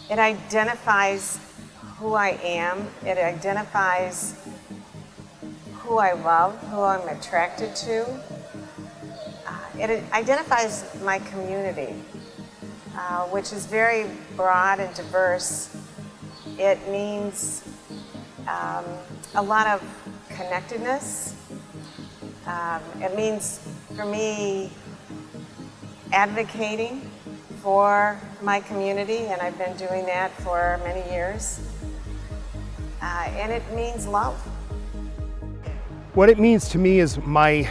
It identifies who I am. It identifies who I love, who I'm attracted to. It identifies my community, which is very broad and diverse. It means a lot of connectedness. It means, for me, advocating for my community, and I've been doing that for many years. And it means love. What it means to me is my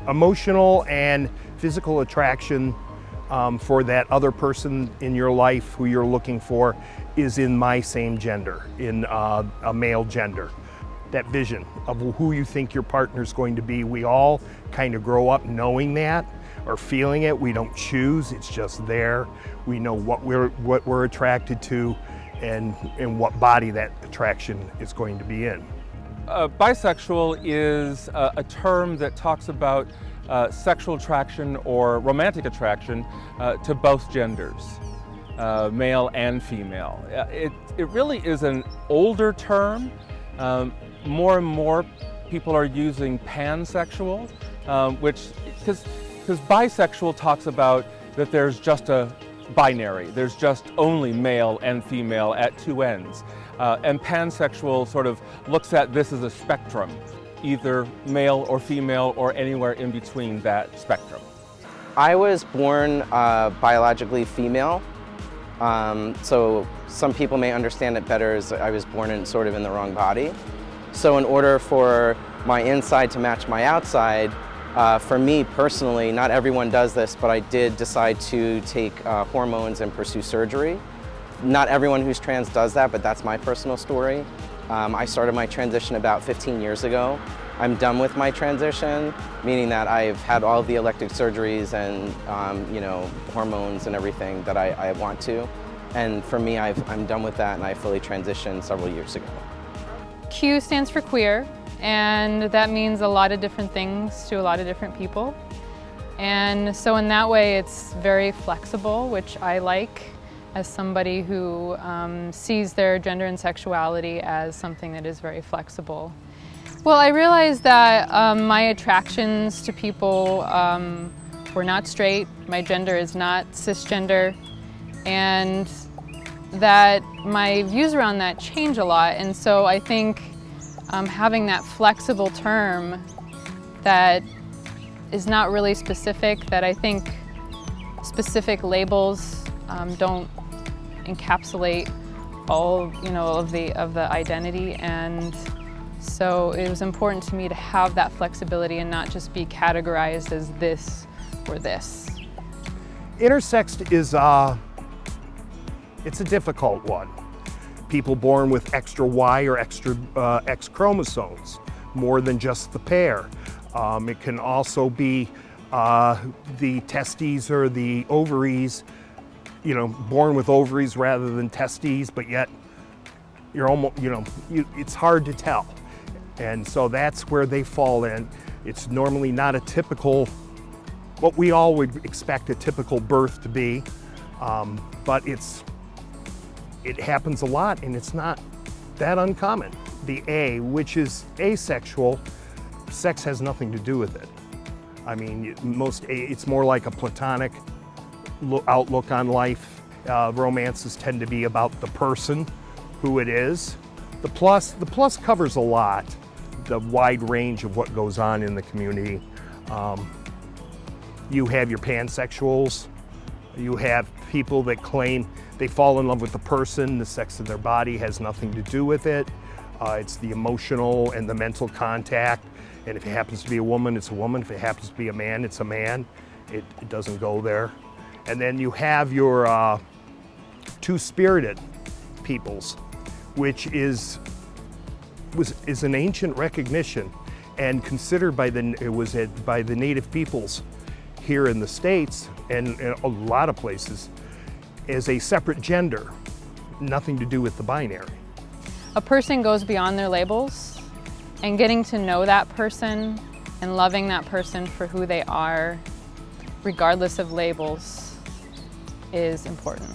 emotional and physical attraction for that other person in your life who you're looking for is in my same gender, in a male gender. That vision of who you think your partner's going to be, we all kind of grow up knowing that or feeling it. We don't choose, it's just there. We know what we're attracted to and what body that attraction is going to be in. Bisexual is a term that talks about sexual attraction or romantic attraction to both genders, male and female. It really is an older term. More and more people are using pansexual, because bisexual talks about that there's just a binary, there's just only male and female at two ends. And pansexual sort of looks at this as a spectrum, either male or female or anywhere in between that spectrum. I was born biologically female, so some people may understand it better as I was born in sort of in the wrong body. So in order for my inside to match my outside, for me personally, not everyone does this, but I did decide to take hormones and pursue surgery. Not everyone who's trans does that, but that's my personal story. I started my transition about 15 years ago. I'm done with my transition, meaning that I've had all the elective surgeries and hormones and everything that I want to. And for me, I'm done with that, and I fully transitioned several years ago. Q stands for queer, and that means a lot of different things to a lot of different people. And so in that way, it's very flexible, which I like as somebody who sees their gender and sexuality as something that is very flexible. Well, I realized that my attractions to people were not straight, my gender is not cisgender, and that my views around that change a lot. And so I think having that flexible term that is not really specific, that I think specific labels don't encapsulate all of the identity, and so it was important to me to have that flexibility and not just be categorized as this or this. Intersex is it's a difficult one. People born with extra Y or extra X chromosomes, more than just the pair. It can also be the testes or the ovaries, born with ovaries rather than testes, but yet you're almost, it's hard to tell. And so that's where they fall in. It's normally not a typical, what we all would expect a typical birth to be, but it happens a lot, and it's not that uncommon. The A, which is asexual, sex has nothing to do with it. I mean, it's more like a platonic outlook on life. Romances tend to be about the person, who it is. The plus covers a lot, the wide range of what goes on in the community. You have your pansexuals, you have people that claim they fall in love with the person, the sex of their body has nothing to do with it. It's the emotional and the mental contact, and if it happens to be a woman, it's a woman. If it happens to be a man, it's a man. It doesn't go there. And then you have your two-spirited peoples, which is an ancient recognition and considered by the native peoples here in the States and in a lot of places as a separate gender, nothing to do with the binary. A person goes beyond their labels, and getting to know that person and loving that person for who they are, regardless of labels, is important.